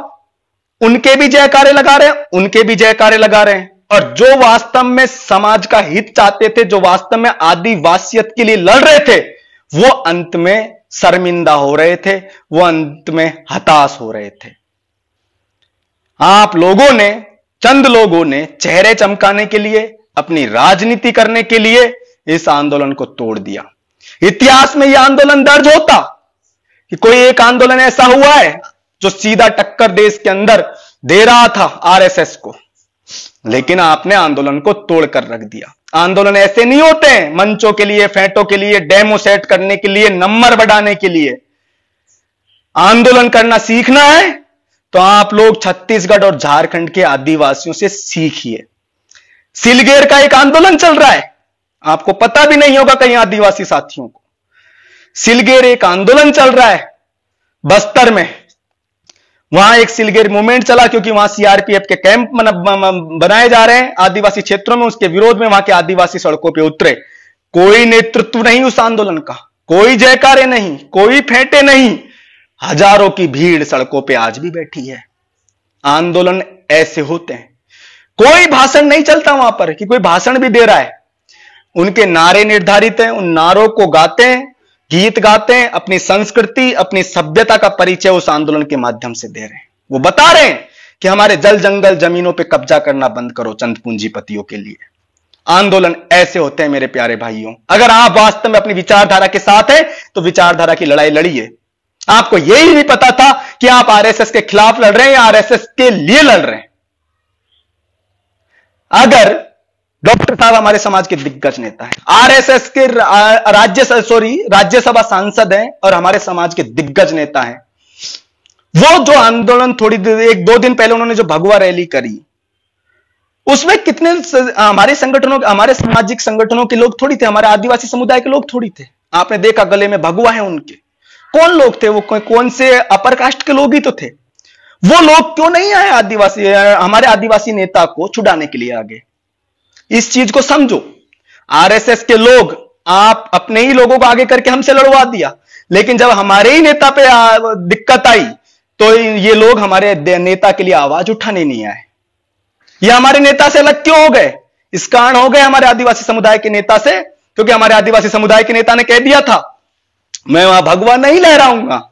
उनके भी जयकारे लगा रहे हैं, उनके भी जयकारे लगा रहे हैं। और जो वास्तव में समाज का हित चाहते थे, जो वास्तव में आदिवासियत के लिए लड़ रहे थे, वो अंत में शर्मिंदा हो रहे थे, वो अंत में हताश हो रहे थे। आप लोगों ने, चंद लोगों ने चेहरे चमकाने के लिए, अपनी राजनीति करने के लिए इस आंदोलन को तोड़ दिया। इतिहास में यह आंदोलन दर्ज होता कि कोई एक आंदोलन ऐसा हुआ है जो सीधा टक्कर देश के अंदर दे रहा था आरएसएस को, लेकिन आपने आंदोलन को तोड़कर रख दिया। आंदोलन ऐसे नहीं होते हैं मंचों के लिए, फेंटों के लिए, डेमो सेट करने के लिए, नंबर बढ़ाने के लिए। आंदोलन करना सीखना है तो आप लोग छत्तीसगढ़ और झारखंड के आदिवासियों से सीखिए। सिलगेर का एक आंदोलन चल रहा है, आपको पता भी नहीं होगा कहीं आदिवासी साथियों को। सिलगेर एक आंदोलन चल रहा है बस्तर में, वहां एक सिलगेर मूवमेंट चला क्योंकि वहां सीआरपीएफ के कैंप बनाए जा रहे हैं आदिवासी क्षेत्रों में। उसके विरोध में वहां के आदिवासी सड़कों पे उतरे। कोई नेतृत्व नहीं उस आंदोलन का, कोई जयकारे नहीं, कोई फेंटे नहीं। हजारों की भीड़ सड़कों पे आज भी बैठी है। आंदोलन ऐसे होते हैं। कोई भाषण नहीं चलता वहां पर कि कोई भाषण भी दे रहा है। उनके नारे निर्धारित हैं, उन नारों को गाते हैं, गीत गाते हैं, अपनी संस्कृति, अपनी सभ्यता का परिचय उस आंदोलन के माध्यम से दे रहे हैं। वो बता रहे हैं कि हमारे जल जंगल जमीनों पे कब्जा करना बंद करो चंद पूंजीपतियों के लिए। आंदोलन ऐसे होते हैं मेरे प्यारे भाइयों। अगर आप वास्तव में अपनी विचारधारा के साथ हैं तो विचारधारा की लड़ाई लड़िए। आपको यही नहीं पता था कि आप आरएसएस के खिलाफ लड़ रहे हैं या आरएसएस के लिए लड़ रहे हैं। अगर डॉक्टर साहब हमारे समाज के दिग्गज नेता हैं, आरएसएस के राज्यसभा सांसद हैं और हमारे समाज के दिग्गज नेता हैं, वो जो आंदोलन एक दो दिन पहले उन्होंने जो भगवा रैली करी, उसमें कितने हमारे संगठनों, हमारे सामाजिक संगठनों के लोग थोड़ी थे, हमारे आदिवासी समुदाय के लोग थोड़ी थे। आपने देखा गले में भगवा है उनके। कौन लोग थे वो? कौन से अपर कास्ट के लोग ही तो थे। वो लोग क्यों नहीं आए आदिवासी, हमारे आदिवासी नेता को छुड़ाने के लिए आगे? इस चीज को समझो। आरएसएस के लोग, आप अपने ही लोगों को आगे करके हमसे लड़वा दिया, लेकिन जब हमारे ही नेता पे दिक्कत आई तो ये लोग हमारे नेता के लिए आवाज उठाने नहीं आए। ये हमारे नेता से अलग क्यों हो गए? इस कारण हो गए हमारे आदिवासी समुदाय के नेता से, क्योंकि हमारे आदिवासी समुदाय के नेता ने कह दिया था मैं वहां भगवा नहीं लहराऊंगा,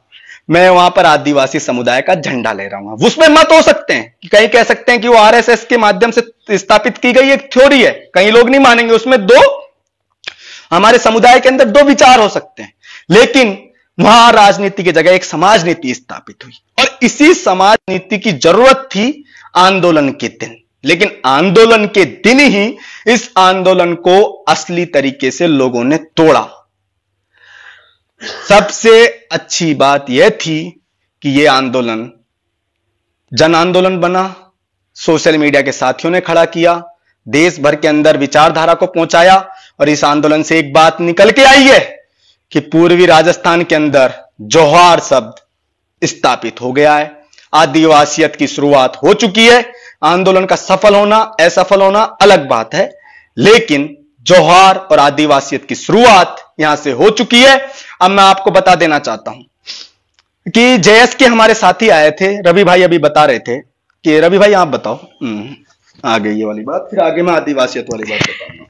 मैं वहां पर आदिवासी समुदाय का झंडा लहराऊंगा। उसमें मत हो सकते हैं कि कहीं कह सकते हैं कि वो आरएसएस के माध्यम से स्थापित की गई एक थ्योरी है, कई लोग नहीं मानेंगे। उसमें हमारे समुदाय के अंदर दो विचार हो सकते हैं, लेकिन वहां राजनीति की जगह एक समाज नीति स्थापित हुई और इसी समाज नीति की जरूरत थी आंदोलन के दिन। लेकिन आंदोलन के दिन ही इस आंदोलन को असली तरीके से लोगों ने तोड़ा। सबसे अच्छी बात यह थी कि यह आंदोलन जन आंदोलन बना, सोशल मीडिया के साथियों ने खड़ा किया, देश भर के अंदर विचारधारा को पहुंचाया और इस आंदोलन से एक बात निकल के आई है कि पूर्वी राजस्थान के अंदर जोहार शब्द स्थापित हो गया है। आदिवासियत की शुरुआत हो चुकी है। आंदोलन का सफल होना असफल होना अलग बात है, लेकिन जोहार और आदिवासियत की शुरुआत यहां से हो चुकी है। अब मैं आपको बता देना चाहता हूं कि जेएस के हमारे साथी आए थे, रवि भाई अभी बता रहे थे कि रवि भाई आप बताओ। आगे ये वाली बात, फिर आगे मैं आदिवासियत वाली बात बताऊंगा।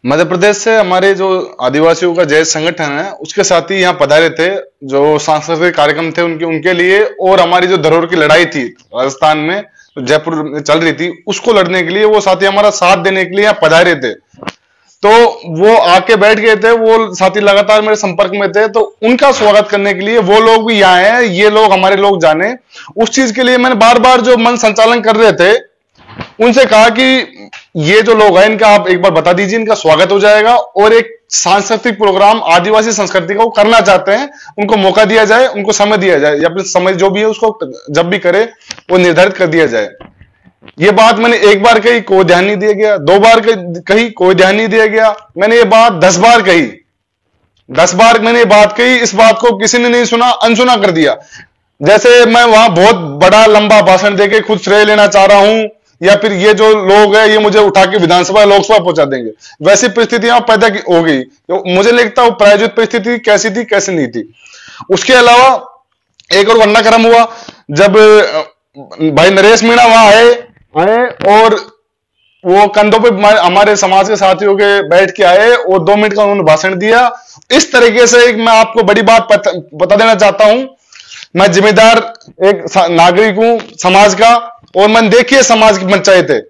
मध्य प्रदेश से हमारे जो आदिवासियों का जय संगठन है उसके साथी यहाँ पधारे थे, जो सांस्कृतिक कार्यक्रम थे उनके लिए, और हमारी जो धरोहर की लड़ाई थी राजस्थान में जयपुर में चल रही थी उसको लड़ने के लिए वो साथी हमारा साथ देने के लिए यहाँ पधारे थे। तो वो आके बैठ गए थे, वो साथी लगातार मेरे संपर्क में थे, तो उनका स्वागत करने के लिए वो लोग भी यहाँ हैं, ये लोग हमारे लोग जाने। उस चीज के लिए मैंने बार बार जो मन संचालन कर रहे थे उनसे कहा कि ये जो लोग हैं इनका आप एक बार बता दीजिए, इनका स्वागत हो जाएगा और एक सांस्कृतिक प्रोग्राम आदिवासी संस्कृति का वो करना चाहते हैं, उनको मौका दिया जाए, उनको समय दिया जाए, या फिर समय जो भी है उसको जब भी करे वो निर्धारित कर दिया जाए। ये बात मैंने एक बार कही, कोई ध्यान नहीं दिया गया। 2 बार कही, कोई ध्यान नहीं दिया गया। मैंने ये बात 10 बार कही, 10 बार मैंने ये बात कही, इस बात को किसी ने नहीं सुना, अनसुना कर दिया। जैसे मैं वहां बहुत बड़ा लंबा भाषण देके खुद श्रेय लेना चाह रहा हूं, या फिर ये जो लोग हैं ये मुझे उठा के विधानसभा लोकसभा पहुंचा देंगे, वैसी परिस्थितियां पैदा हो गई। तो मुझे लगता है वो प्रायोजित परिस्थिति कैसी थी कैसी नहीं थी। उसके अलावा एक और घटनाक्रम हुआ जब भाई नरेश मीणा वहां आए और वो कंधों पे हमारे समाज के साथियों के बैठ के आए और 2 मिनट का उन्होंने भाषण दिया। इस तरीके से मैं आपको बड़ी बात बता देना चाहता हूं, मैं जिम्मेदार एक नागरिक हूं समाज का, और मैंने देखिए समाज की पंचायत है,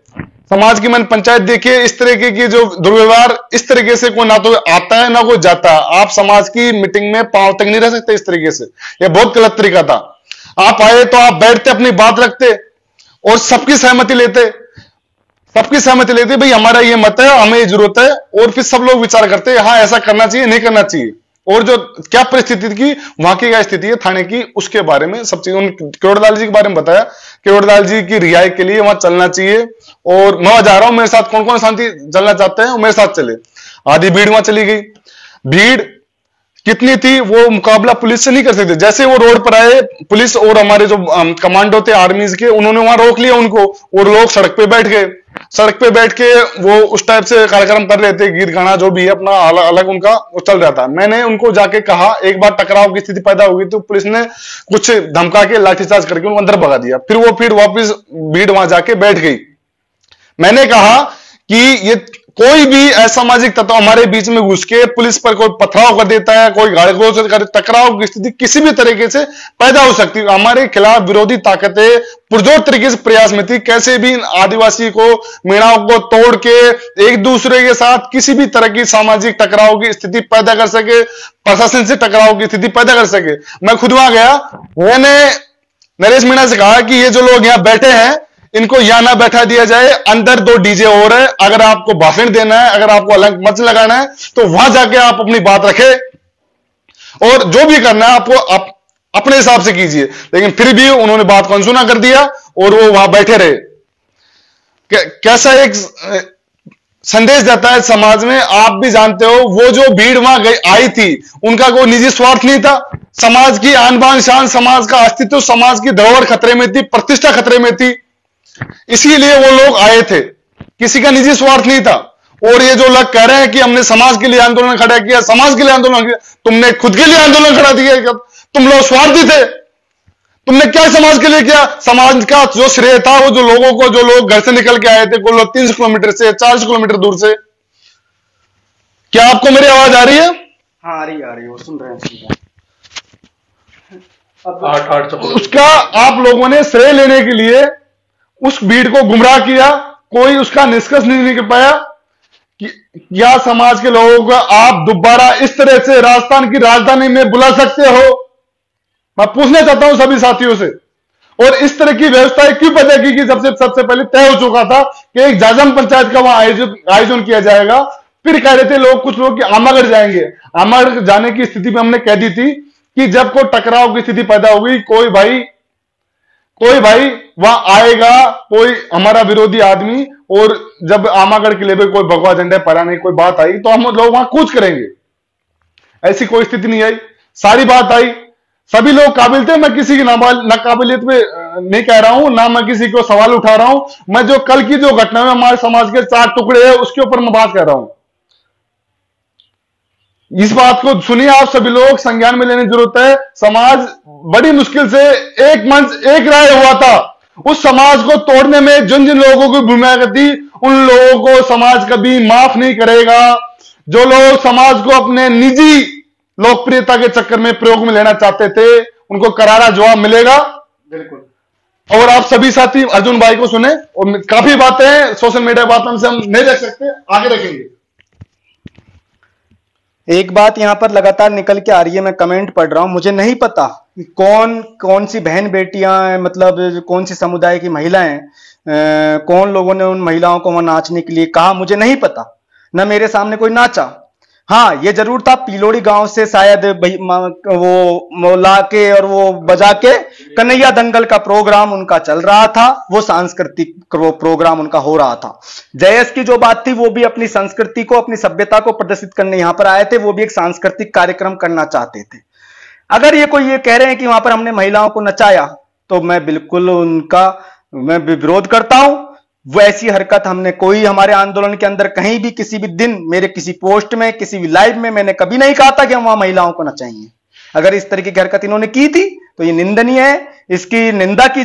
समाज की मैंने पंचायत देखिए, इस तरीके की जो दुर्व्यवहार, इस तरीके से कोई ना तो आता है ना कोई जाता है। आप समाज की मीटिंग में पांव तक नहीं रह सकते इस तरीके से, यह बहुत गलत तरीका था। आप आए तो आप बैठते, अपनी बात रखते और सबकी सहमति लेते, भाई हमारा ये मत है, हमें ये जरूरत है, और फिर सब लोग विचार करते हाँ ऐसा करना चाहिए नहीं करना चाहिए, और जो क्या परिस्थिति की वहां की क्या स्थिति है थाने की उसके बारे में सब चीज। केवड़लाल जी के बारे में बताया, केवड़लाल जी की रिहाई के लिए वहां चलना चाहिए, और मैं वहां जा रहा हूं, मेरे साथ कौन कौन शांति चलना चाहते हैं वो मेरे साथ चले। आधी भीड़ वहां चली गई। भीड़ कितनी थी वो मुकाबला पुलिस से नहीं कर सकते। जैसे वो रोड पर आए, पुलिस और हमारे जो कमांडो थे आर्मीज के, उन्होंने वहां रोक लिया उनको, और लोग सड़क पे बैठ गए। सड़क पे बैठ के वो उस टाइप से कार्यक्रम कर रहे थे, गीत गाना जो भी है अपना अलग अलग उनका वो चल रहा था। मैंने उनको जाके कहा, एक बार टकराव की स्थिति पैदा हुई तो पुलिस ने कुछ धमका के लाठीचार्ज करके उनको अंदर भगा दिया। फिर वापस भीड़ वहां जाके बैठ गई। मैंने कहा कि ये कोई भी असामाजिक तत्व हमारे बीच में घुस के पुलिस पर कोई पथराव कर देता है, कोई गाड़ी से कर, टकराव की स्थिति किसी भी तरीके से पैदा हो सकती है। हमारे खिलाफ विरोधी ताकतें पुरजोर तरीके से प्रयास में थी, कैसे भी आदिवासी को, मीणाओं को तोड़ के एक दूसरे के साथ किसी भी तरह की सामाजिक टकराव की स्थिति पैदा कर सके, प्रशासन से टकराव की स्थिति पैदा कर सके। मैं खुद वहां गया, मैंने नरेश मीणा से कहा कि ये जो लोग यहाँ बैठे हैं इनको यहां ना बैठा दिया जाए, अंदर 2 डीजे और है, अगर आपको भाषण देना है, अगर आपको अलग मंच लगाना है तो वहां जाके आप अपनी बात रखें और जो भी करना है आपको अपने हिसाब से कीजिए। लेकिन फिर भी उन्होंने बात को अनसुना कर दिया और वो वहां बैठे रहे। कैसा एक संदेश जाता है समाज में, आप भी जानते हो। वो जो भीड़ वहां आई थी उनका कोई निजी स्वार्थ नहीं था, समाज की आन बान शान, समाज का अस्तित्व, समाज की धरोहर खतरे में थी, प्रतिष्ठा खतरे में थी, इसीलिए वो लोग आए थे, किसी का निजी स्वार्थ नहीं था। और ये जो लोग कह रहे हैं कि हमने समाज के लिए आंदोलन खड़ा किया, समाज के लिए आंदोलन किया, तुमने खुद के लिए आंदोलन खड़ा किया? तुम लोग स्वार्थी थे, तुमने क्या समाज के लिए किया? समाज का जो श्रेय था वो जो लोगों को, जो लोग घर से निकल के आए थे, कोई लोग 300 किलोमीटर से, 400 किलोमीटर दूर से। क्या आपको मेरी आवाज आ रही है? हाँ, आ रही है, वो सुन रहे हैं। उसका आप लोगों ने श्रेय लेने के लिए उस भीड़ को गुमराह किया, कोई उसका निष्कर्ष नहीं निकल पाया कि क्या समाज के लोगों को आप दोबारा इस तरह से राजस्थान की राजधानी में बुला सकते हो? मैं पूछना चाहता हूं सभी साथियों से। और इस तरह की व्यवस्था क्यों पैदा की कि सबसे पहले तय हो चुका था कि एक जाजम पंचायत का वहां आयोजन किया जाएगा। फिर कह रहे थे लोग, कुछ लोग कि आमागढ़ जाएंगे। आमागढ़ जाने की स्थिति में हमने कह दी थी कि जब कोई टकराव की स्थिति पैदा होगी, कोई भाई वहां आएगा, कोई हमारा विरोधी आदमी, और जब आमागढ़ किले पे कोई भगवा झंडा फहराने की कोई बात आई तो हम लोग वहां कूच करेंगे। ऐसी कोई स्थिति नहीं आई, सारी बात आई, सभी लोग काबिल थे। मैं किसी की नाकाबिलियत पे नहीं कह रहा हूं, ना मैं किसी को सवाल उठा रहा हूं। मैं जो कल की जो घटना में हमारे समाज के 4 टुकड़े हैं उसके ऊपर मैं बात कर रहा हूं। इस बात को सुनिए आप सभी लोग, संज्ञान में लेने की जरूरत है। समाज बड़ी मुश्किल से एक मंच, एक राय हुआ था। उस समाज को तोड़ने में जिन जिन लोगों की भूमिका थी उन लोगों को समाज कभी माफ नहीं करेगा। जो लोग समाज को अपने निजी लोकप्रियता के चक्कर में प्रयोग में लेना चाहते थे उनको करारा जवाब मिलेगा। बिल्कुल। और आप सभी साथी अर्जुन भाई को सुने, और काफी बातें सोशल मीडिया बातों से हम नहीं रख सकते, आगे रखेंगे। एक बात यहां पर लगातार निकल के आ रही है, मैं कमेंट पढ़ रहा हूं, मुझे नहीं पता कौन सी बहन बेटियां, मतलब कौन सी समुदाय की महिलाएं, कौन लोगों ने उन महिलाओं को वहां नाचने के लिए कहा, मुझे नहीं पता, न मेरे सामने कोई नाचा। हाँ, ये जरूर था पिलोड़ी गांव से शायद वो लाके और वो बजा के कन्हैया दंगल का प्रोग्राम उनका चल रहा था, वो सांस्कृतिक प्रोग्राम उनका हो रहा था। जयस की जो बात थी वो भी अपनी संस्कृति को, अपनी सभ्यता को प्रदर्शित करने यहां पर आए थे, वो भी एक सांस्कृतिक कार्यक्रम करना चाहते थे। अगर ये कोई ये कह रहे हैं कि वहां पर हमने महिलाओं को नचाया तो मैं बिल्कुल उनका मैं विरोध करता हूं। वैसी हरकत हमने कोई हमारे आंदोलन के अंदर कहीं भी किसी भी दिन मेरे किसी पोस्ट में, किसी भी लाइव में मैंने कभी नहीं कहा था कि हम वहां महिलाओं को नचाएंगे। अगर इस तरीके की हरकत इन्होंने की थी तो ये निंदनीय है, इसकी निंदा की